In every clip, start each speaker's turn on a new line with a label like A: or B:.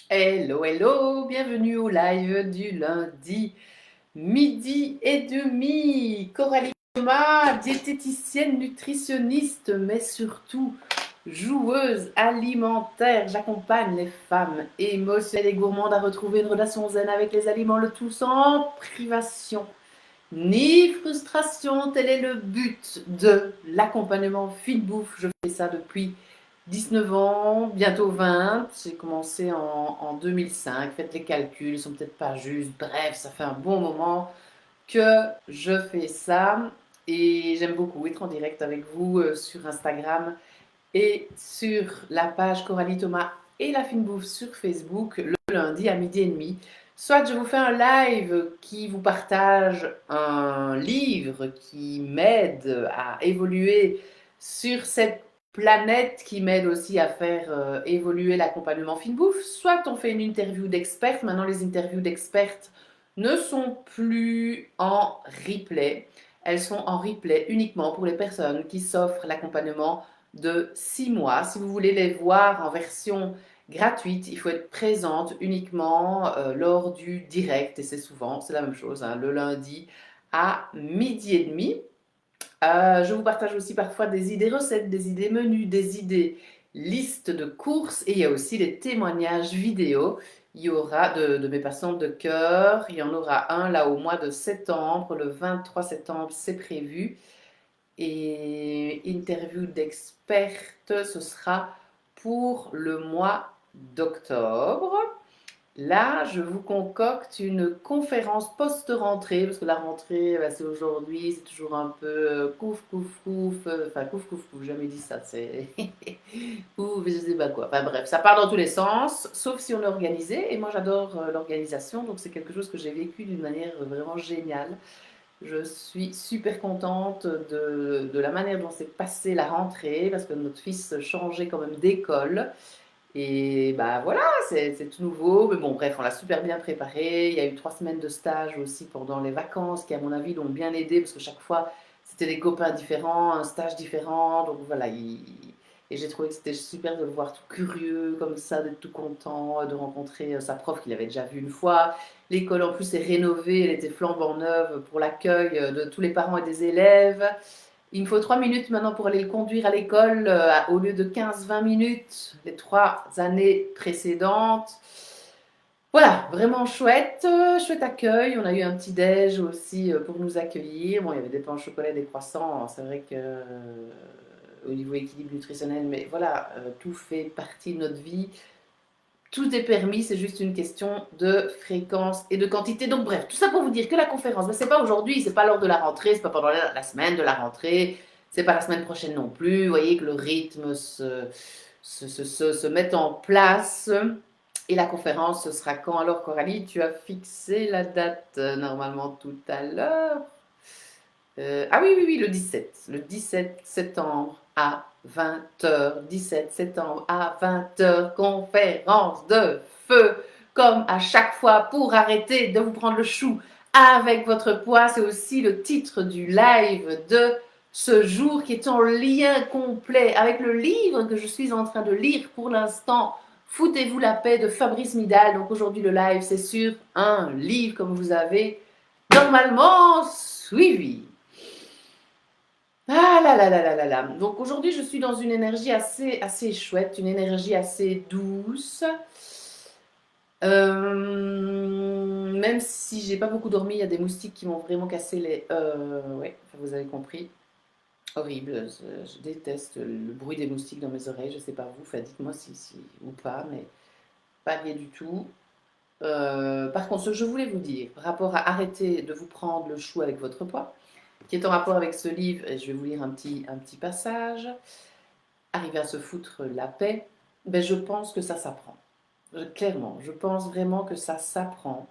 A: Hello, hello, bienvenue au live du lundi, midi et demi. Coralie Thomas, diététicienne, nutritionniste, mais surtout joueuse alimentaire. J'accompagne les femmes émotionnelles et gourmandes à retrouver une relation zen avec les aliments, le tout sans privation ni frustration. Tel est le but de l'accompagnement Fine Bouffe. Je fais ça depuis 19 ans, bientôt 20. J'ai commencé en 2005. Faites les calculs, ils sont peut-être pas justes. Bref, ça fait un bon moment que je fais ça. Et j'aime beaucoup être en direct avec vous sur Instagram et sur la page Coralie Thomas et la Fine Bouffe sur Facebook le lundi à midi et demi. Soit je vous fais un live qui vous partage un livre qui m'aide à évoluer sur cette planète, qui m'aide aussi à faire évoluer l'accompagnement Fine Bouffe. Soit on fait une interview d'experts. Maintenant, les interviews d'expertes ne sont plus en replay. Elles sont en replay uniquement pour les personnes qui s'offrent l'accompagnement de 6 mois. Si vous voulez les voir en version gratuite, il faut être présente uniquement lors du direct, et c'est la même chose, hein, le lundi à midi et demi. Je vous partage aussi parfois des idées recettes, des idées menus, des idées listes de courses, et il y a aussi les témoignages vidéo. Il y aura de mes patientes de cœur, il y en aura un là au mois de septembre, le 23 septembre c'est prévu. Et interview d'experte, ce sera pour le mois d'octobre. Là, je vous concocte une conférence post-rentrée, parce que la rentrée, bah, c'est aujourd'hui, c'est toujours un peu couf, couf, couf, enfin couf, couf, couf, jamais dit ça, c'est ouf, je sais pas quoi. Enfin bref, ça part dans tous les sens, sauf si on est organisé, et moi j'adore l'organisation, donc c'est quelque chose que j'ai vécu d'une manière vraiment géniale. Je suis super contente de la manière dont s'est passée la rentrée, parce que notre fils changeait quand même d'école. Et bah voilà, c'est tout nouveau. Mais bon, bref, on l'a super bien préparé. Il y a eu 3 semaines de stage aussi pendant les vacances, qui à mon avis l'ont bien aidé, parce que chaque fois, c'était des copains différents, un stage différent. Donc voilà, et j'ai trouvé que c'était super de le voir tout curieux comme ça, d'être tout content, de rencontrer sa prof qu'il avait déjà vue une fois. L'école en plus est rénovée, elle était flambant neuve pour l'accueil de tous les parents et des élèves. Il me faut 3 minutes maintenant pour aller le conduire à l'école au lieu de 15-20 minutes les 3 années précédentes. Voilà, vraiment chouette, chouette accueil. On a eu un petit déj aussi pour nous accueillir. Bon, il y avait des pains au chocolat, des croissants. C'est vrai que au niveau équilibre nutritionnel, mais voilà, tout fait partie de notre vie. Tout est permis, c'est juste une question de fréquence et de quantité. Donc bref, tout ça pour vous dire que la conférence, ben, c'est pas aujourd'hui, c'est pas lors de la rentrée, c'est pas pendant la semaine de la rentrée, c'est pas la semaine prochaine non plus. Vous voyez que le rythme se met en place. Et la conférence, ce sera quand alors, Coralie? Tu as fixé la date normalement tout à l'heure. Ah oui, oui, oui, le 17. Le 17 septembre à 20h. 17 septembre à 20h. Conférence de feu. Comme à chaque fois, pour arrêter de vous prendre le chou avec votre poids. C'est aussi le titre du live de ce jour, qui est en lien complet avec le livre que je suis en train de lire pour l'instant. Foutez-vous la paix, de Fabrice Midal. Donc aujourd'hui, le live, c'est sur un livre comme vous avez normalement suivi. Ah là là là là là là. Donc aujourd'hui, je suis dans une énergie assez chouette, une énergie assez douce. Même si j'ai pas beaucoup dormi, il y a des moustiques qui m'ont vraiment cassé les. Ouais, enfin, vous avez compris. Horrible. Je déteste le bruit des moustiques dans mes oreilles. Je sais pas vous, enfin, dites-moi si ou pas, mais pas bien du tout. Par contre, ce que je voulais vous dire, par rapport à arrêter de vous prendre le chou avec votre poids, qui est en rapport avec ce livre, et je vais vous lire un petit passage. Arriver à se foutre la paix, ben je pense que ça s'apprend. Clairement, je pense vraiment que ça s'apprend.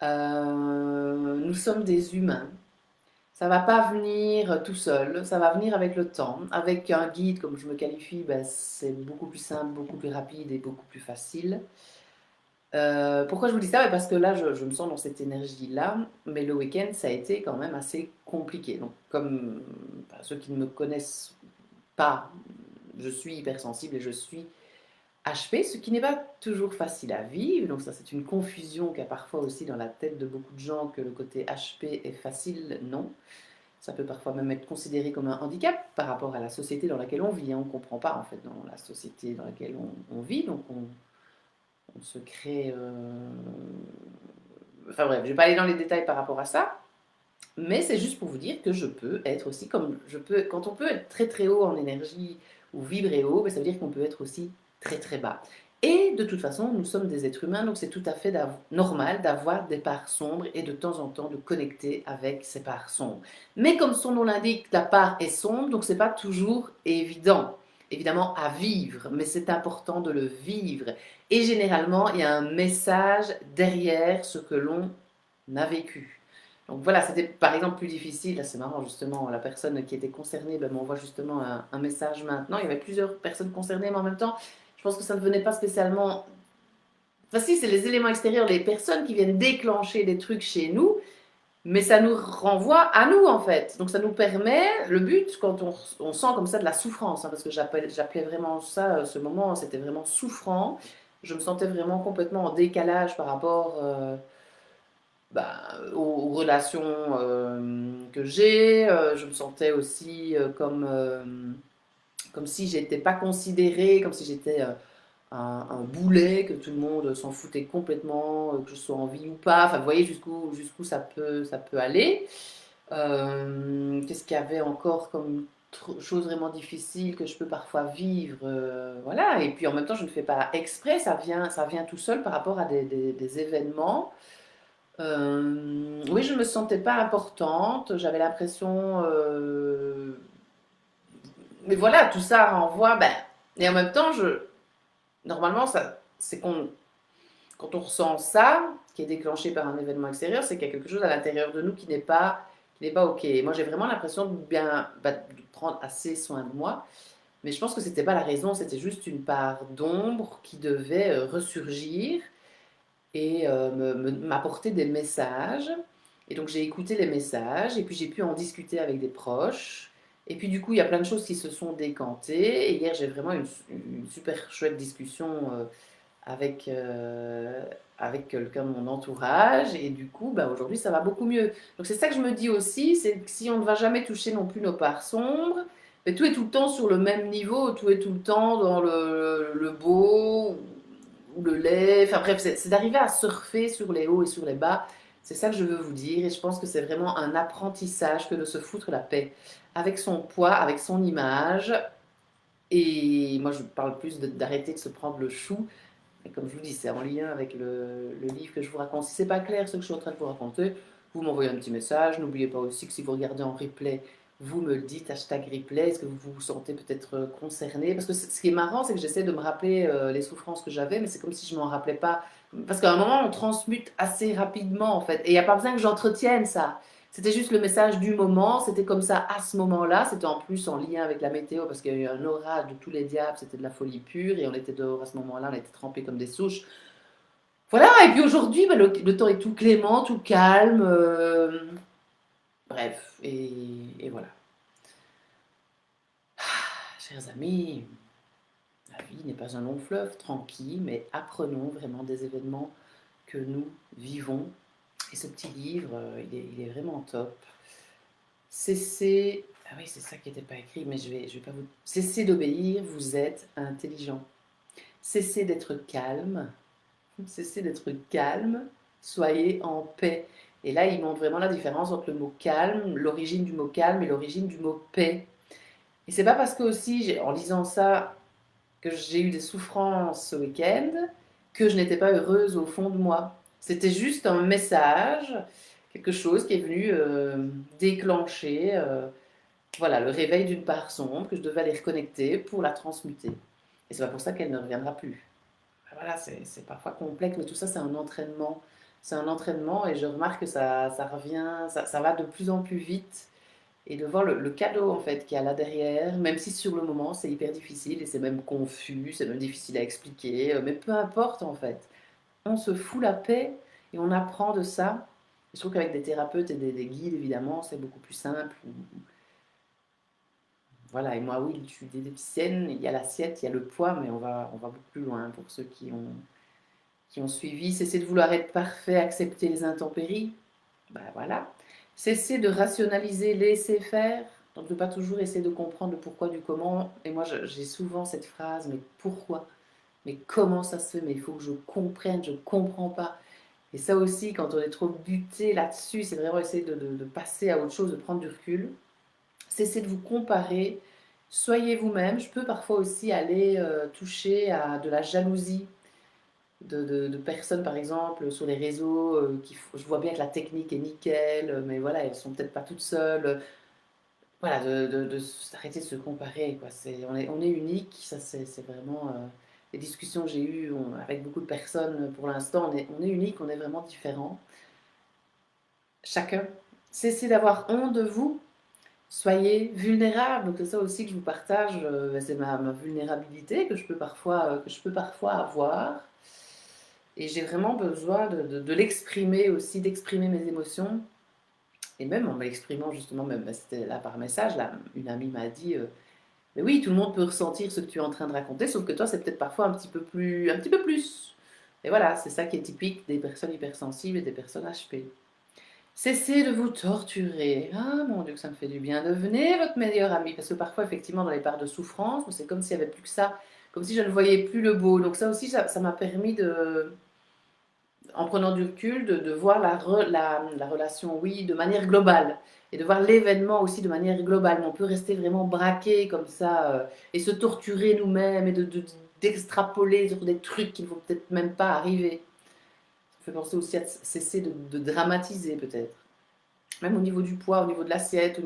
A: Nous sommes des humains. Ça va pas venir tout seul, ça va venir avec le temps. Avec un guide, comme je me qualifie, ben c'est beaucoup plus simple, beaucoup plus rapide et beaucoup plus facile. Pourquoi je vous dis ça? Parce que là, je me sens dans cette énergie-là, mais le week-end, ça a été quand même assez compliqué. Donc, comme ceux qui ne me connaissent pas, je suis hypersensible et je suis HP, ce qui n'est pas toujours facile à vivre. Donc ça, c'est une confusion qu'il y a parfois aussi dans la tête de beaucoup de gens, que le côté HP est facile. Non. Ça peut parfois même être considéré comme un handicap par rapport à la société dans laquelle on vit. On ne comprend pas, en fait, dans la société dans laquelle on vit. Donc on se crée... Enfin bref, je ne vais pas aller dans les détails par rapport à ça. Mais c'est juste pour vous dire que je peux être aussi comme je peux. Quand on peut être très très haut en énergie ou vibrer haut, ben ça veut dire qu'on peut être aussi très très bas. Et de toute façon, nous sommes des êtres humains, donc c'est tout à fait normal d'avoir des parts sombres et de temps en temps de connecter avec ces parts sombres. Mais comme son nom l'indique, la part est sombre, donc c'est pas toujours évident, évidemment à vivre, mais c'est important de le vivre. Et généralement, il y a un message derrière ce que l'on a vécu. Donc voilà, c'était par exemple plus difficile. Là, c'est marrant, justement, la personne qui était concernée ben, m'envoie justement un message maintenant. Il y avait plusieurs personnes concernées, mais en même temps, je pense que ça ne venait pas spécialement. Enfin, si, c'est les éléments extérieurs, les personnes qui viennent déclencher des trucs chez nous, mais ça nous renvoie à nous en fait. Donc ça nous permet, le but, quand on sent comme ça de la souffrance, hein, parce que j'appelais vraiment ça, ce moment, c'était vraiment souffrant. Je me sentais vraiment complètement en décalage par rapport. Bah, aux relations que j'ai. Je me sentais aussi comme si j'étais pas considérée, comme si j'étais un boulet, que tout le monde s'en foutait complètement, que je sois en vie ou pas. Enfin, vous voyez jusqu'où ça peut aller. Qu'est-ce qu'il y avait encore comme chose vraiment difficile que je peux parfois vivre, voilà. Et puis en même temps, je ne fais pas exprès, ça vient tout seul par rapport à des événements. Oui, je me sentais pas importante, j'avais l'impression, mais voilà, tout ça renvoie, ben, et en même temps, normalement, ça, c'est quand on ressent ça, qui est déclenché par un événement extérieur, c'est qu'il y a quelque chose à l'intérieur de nous qui n'est pas ok. Moi, j'ai vraiment l'impression de bien, bah, de prendre assez soin de moi, mais je pense que c'était pas la raison, c'était juste une part d'ombre qui devait ressurgir et m'apporter des messages. Et donc j'ai écouté les messages et puis j'ai pu en discuter avec des proches. Et puis du coup, il y a plein de choses qui se sont décantées. Et hier, j'ai vraiment une super chouette discussion avec quelqu'un de mon entourage. Et du coup, bah, aujourd'hui, ça va beaucoup mieux. Donc c'est ça que je me dis aussi, c'est que si on ne va jamais toucher non plus nos parts sombres, mais tout est tout le temps sur le même niveau, tout est tout le temps dans le beau ou le lait. Enfin bref, c'est d'arriver à surfer sur les hauts et sur les bas. C'est ça que je veux vous dire. Et je pense que c'est vraiment un apprentissage que de se foutre la paix avec son poids, avec son image. Et moi, je parle plus d'arrêter de se prendre le chou. Et comme je vous dis, c'est en lien avec le livre que je vous raconte. Si c'est pas clair ce que je suis en train de vous raconter, vous m'envoyez un petit message. N'oubliez pas aussi que si vous regardez en replay, vous me le dites, hashtag replay, est-ce que vous vous sentez peut-être concerné? Parce que ce qui est marrant, c'est que j'essaie de me rappeler les souffrances que j'avais, mais c'est comme si je m'en rappelais pas. Parce qu'à un moment, on transmute assez rapidement, en fait. Et il n'y a pas besoin que j'entretienne ça. C'était juste le message du moment, c'était comme ça à ce moment-là. C'était en plus en lien avec la météo, parce qu'il y a eu un orage de tous les diables, c'était de la folie pure, et on était dehors à ce moment-là, on était trempés comme des souches. Voilà, et puis aujourd'hui, bah, le temps est tout clément, tout calme. Bref, et voilà. Chers amis, la vie n'est pas un long fleuve tranquille, mais apprenons vraiment des événements que nous vivons. Et ce petit livre, il est vraiment top. Cessez, ah oui, c'est ça qui n'était pas écrit, mais je vais pas vous. Cessez d'obéir, vous êtes intelligent. Cessez d'être calme, cessez d'être calme, soyez en paix. Et là, il montre vraiment la différence entre le mot calme, l'origine du mot calme et l'origine du mot paix. Et c'est pas parce que aussi, en lisant ça, que j'ai eu des souffrances ce week-end, que je n'étais pas heureuse au fond de moi. C'était juste un message, quelque chose qui est venu déclencher voilà, le réveil d'une part sombre, que je devais aller reconnecter pour la transmuter. Et c'est pas pour ça qu'elle ne reviendra plus. Voilà, c'est parfois complexe, mais tout ça, c'est un entraînement. C'est un entraînement et je remarque que ça revient, ça va de plus en plus vite et de voir le cadeau en fait qu'il y a là derrière, même si sur le moment c'est hyper difficile et c'est même confus, c'est même difficile à expliquer, mais peu importe en fait. On se fout la paix et on apprend de ça. Je trouve qu'avec des thérapeutes et des guides évidemment c'est beaucoup plus simple. voilà, et moi, oui, je suis diététicienne, il y a l'assiette, il y a le poids, mais on va beaucoup plus loin pour ceux qui ont suivi. Cesser de vouloir être parfait, accepter les intempéries, ben voilà. Cesser de rationaliser, laisser faire, donc ne pas toujours essayer de comprendre le pourquoi du comment. Et moi, j'ai souvent cette phrase, mais pourquoi? Mais comment ça se fait? Mais il faut que je comprenne, je ne comprends pas. Et ça aussi, quand on est trop buté là-dessus, c'est vraiment essayer de passer à autre chose, de prendre du recul. Cessez de vous comparer, soyez vous-même. Je peux parfois aussi aller toucher à de la jalousie de personnes, par exemple, sur les réseaux, je vois bien que la technique est nickel, mais voilà, elles sont peut-être pas toutes seules. Voilà, d'arrêter de se comparer, quoi. On est unique, ça c'est vraiment les discussions que j'ai eues avec beaucoup de personnes pour l'instant, on est unique, on est vraiment différents. Chacun. Cessez d'avoir honte de vous. Soyez vulnérable, donc c'est ça aussi que je vous partage, c'est ma vulnérabilité que je peux parfois avoir. Et j'ai vraiment besoin de l'exprimer aussi, d'exprimer mes émotions. Et même en m'exprimant justement, même c'était là par message, là, une amie m'a dit mais oui, tout le monde peut ressentir ce que tu es en train de raconter, sauf que toi, c'est peut-être parfois un petit peu plus. Et voilà, c'est ça qui est typique des personnes hypersensibles et des personnes HP. Cessez de vous torturer. Ah mon Dieu, que ça me fait du bien. Devenez votre meilleur ami. Parce que parfois, effectivement, dans les parts de souffrance, c'est comme s'il n'y avait plus que ça. Comme si je ne voyais plus le beau. Donc ça aussi, ça m'a permis en prenant du recul, de voir la relation, oui, de manière globale. Et de voir l'événement aussi de manière globale. Mais on peut rester vraiment braqué comme ça et se torturer nous-mêmes et d'extrapoler sur des trucs qui ne vont peut-être même pas arriver. Ça fait penser aussi à cesser de dramatiser peut-être. Même au niveau du poids, au niveau de l'assiette, au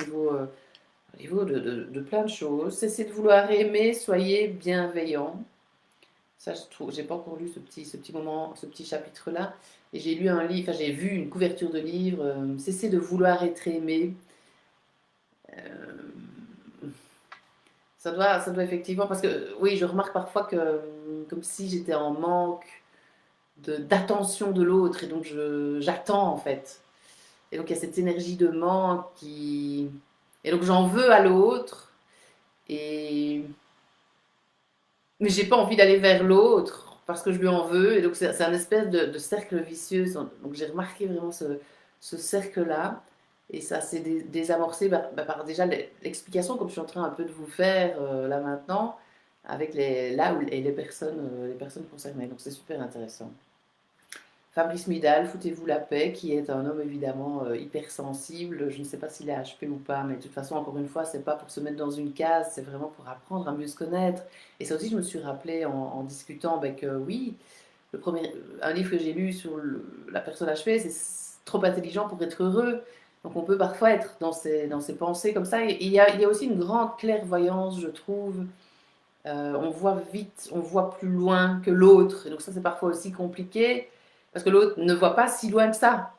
A: niveau de plein de choses. Cessez de vouloir aimer, soyez bienveillant. Ça, je trouve, j'ai pas encore lu ce petit moment, ce petit chapitre-là. Et j'ai lu un livre, enfin, j'ai vu une couverture de livre, Cessez de vouloir être aimé. Ça doit effectivement, parce que oui, je remarque parfois que comme si j'étais en manque d'attention de l'autre, et donc j'attends en fait. Et donc il y a cette énergie de manque qui. Et donc j'en veux à l'autre, et mais j'ai pas envie d'aller vers l'autre parce que je lui en veux. Et donc c'est un espèce de cercle vicieux. Donc j'ai remarqué vraiment ce cercle-là. Et ça s'est désamorcé par déjà l'explication, comme je suis en train un peu de vous faire là maintenant, avec les personnes concernées. Donc c'est super intéressant. Fabrice Midal, Foutez-vous la paix, qui est un homme évidemment hypersensible. Je ne sais pas s'il est HP ou pas, mais de toute façon, encore une fois, c'est pas pour se mettre dans une case, c'est vraiment pour apprendre à mieux se connaître. Et ça aussi, je me suis rappelé en discutant avec, oui, un livre que j'ai lu sur la personne HP, c'est Trop intelligent pour être heureux. Donc on peut parfois être dans ses pensées comme ça. Et il y a aussi une grande clairvoyance, je trouve. On voit vite, on voit plus loin que l'autre. Et donc ça, c'est parfois aussi compliqué. Parce que l'autre ne voit pas si loin que ça.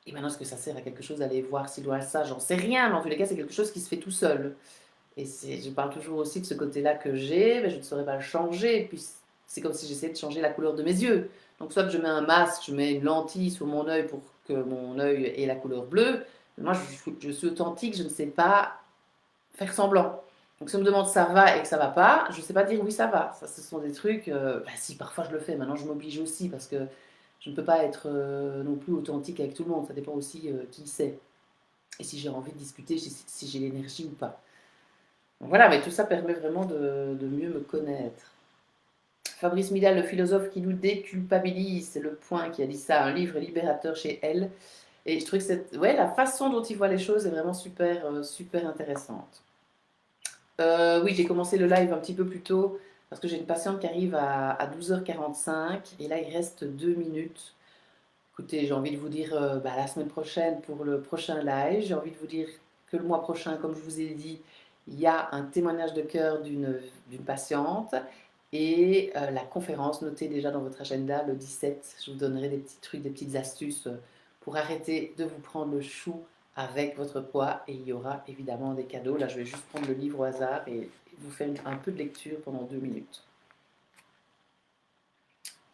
A: Et maintenant, est-ce que ça sert à quelque chose d'aller voir si loin que ça? J'en sais rien, mais en tous les cas, c'est quelque chose qui se fait tout seul. Et je parle toujours aussi de ce côté-là que j'ai, mais je ne saurais pas le changer. Et puis, c'est comme si j'essayais de changer la couleur de mes yeux. Donc, soit je mets un masque, je mets une lentille sur mon œil pour que mon œil ait la couleur bleue. Moi, je suis authentique, je ne sais pas faire semblant. Donc, si on me demande ça va et que ça va pas, je ne sais pas dire oui, ça va. Ça, ce sont des trucs. Bah, si, parfois je le fais. Maintenant, je m'oblige aussi parce que je ne peux pas être non plus authentique avec tout le monde. Ça dépend aussi qui c'est. Et si j'ai envie de discuter, si j'ai l'énergie ou pas. Donc voilà, mais tout ça permet vraiment de mieux me connaître. Fabrice Midal, le philosophe qui nous déculpabilise, c'est le point qui a dit ça, un livre libérateur chez Elle. Et je trouve que ouais, la façon dont il voit les choses est vraiment super, super intéressante. Oui, j'ai commencé le live un petit peu plus tôt parce que j'ai une patiente qui arrive à 12h45 et là il reste 2 minutes. Écoutez, j'ai envie de vous dire la semaine prochaine pour le prochain live. J'ai envie de vous dire que le mois prochain, comme je vous ai dit, il y a un témoignage de cœur d'une patiente et la conférence, notez déjà dans votre agenda le 17. Je vous donnerai des petits trucs, des petites astuces pour arrêter de vous prendre le chou avec votre poids. Et il y aura évidemment des cadeaux. Là, je vais juste prendre le livre au hasard et vous faire un peu de lecture pendant 2 minutes.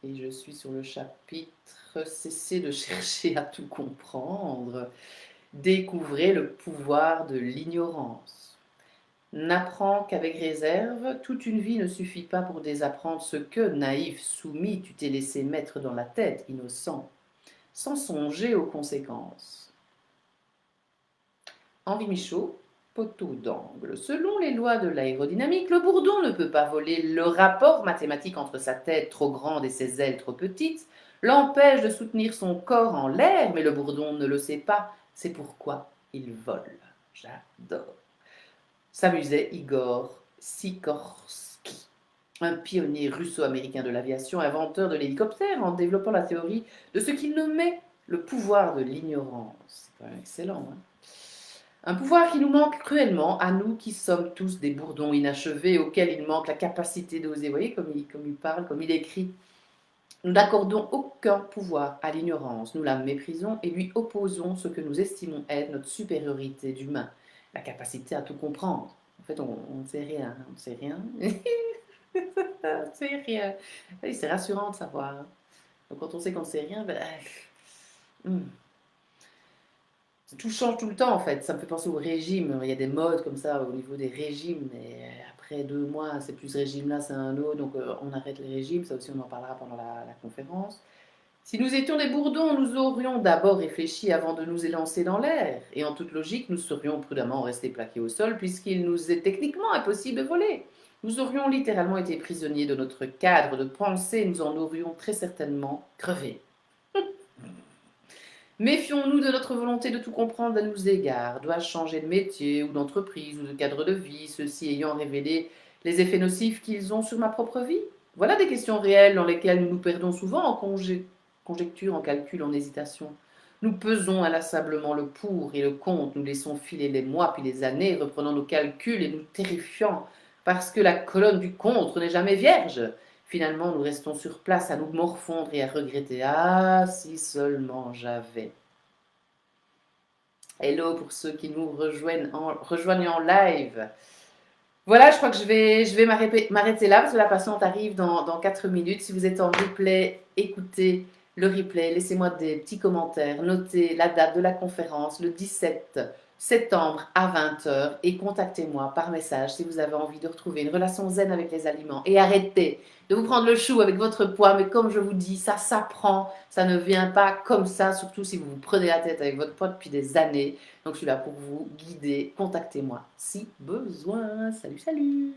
A: Et je suis sur le chapitre Cessez de chercher à tout comprendre. Découvrez le pouvoir de l'ignorance. n'apprends qu'avec réserve. Toute une vie ne suffit pas pour désapprendre ce que, naïf, soumis, tu t'es laissé mettre dans la tête, innocent, sans songer aux conséquences. Henri Michaud, poteau d'angle. Selon les lois de l'aérodynamique, le bourdon ne peut pas voler. Le rapport mathématique entre sa tête trop grande et ses ailes trop petites l'empêche de soutenir son corps en l'air, mais le bourdon ne le sait pas. C'est pourquoi il vole. J'adore. S'amusait Igor Sikorsky, un pionnier russo-américain de l'aviation, inventeur de l'hélicoptère, en développant la théorie de ce qu'il nommait le pouvoir de l'ignorance. C'est quand même excellent, hein. Un pouvoir qui nous manque cruellement, à nous qui sommes tous des bourdons inachevés, auxquels il manque la capacité d'oser. Vous voyez comme il parle, comme il écrit. Nous n'accordons aucun pouvoir à l'ignorance, nous la méprisons et lui opposons ce que nous estimons être notre supériorité d'humain, la capacité à tout comprendre. En fait, on ne sait rien, on ne sait rien. On ne sait rien. Oui, c'est rassurant de savoir. Donc quand on sait qu'on ne sait rien, tout change tout le temps en fait. Ça me fait penser au régime. Il y a des modes comme ça au niveau des régimes, mais après 2 mois, c'est plus ce régime-là, c'est un autre. Donc on arrête les régimes. Ça aussi, on en parlera pendant la conférence. Si nous étions des bourdons, nous aurions d'abord réfléchi avant de nous élancer dans l'air. Et en toute logique, nous serions prudemment restés plaqués au sol puisqu'il nous est techniquement impossible de voler. Nous aurions littéralement été prisonniers de notre cadre de pensée et nous en aurions très certainement crevé. Méfions-nous de notre volonté de tout comprendre à nos égards. Dois-je changer de métier ou d'entreprise ou de cadre de vie, ceux-ci ayant révélé les effets nocifs qu'ils ont sur ma propre vie? Voilà des questions réelles dans lesquelles nous nous perdons souvent en conjecture, en calcul, en hésitation. Nous pesons inlassablement le pour et le contre, nous laissons filer les mois puis les années, reprenant nos calculs et nous terrifiant parce que la colonne du contre n'est jamais vierge. Finalement, nous restons sur place à nous morfondre et à regretter. Ah, si seulement j'avais. Hello pour ceux qui nous rejoignent en live. Voilà, je crois que je vais m'arrêter là parce que la patiente arrive dans 4 minutes. Si vous êtes en replay, écoutez le replay, laissez-moi des petits commentaires, notez la date de la conférence, le 17 septembre à 20h et contactez-moi par message si vous avez envie de retrouver une relation zen avec les aliments et arrêtez de vous prendre le chou avec votre poids, mais comme je vous dis, ça s'apprend, ça ne vient pas comme ça, surtout si vous vous prenez la tête avec votre poids depuis des années. Donc je suis là pour vous guider, contactez-moi si besoin. Salut, salut!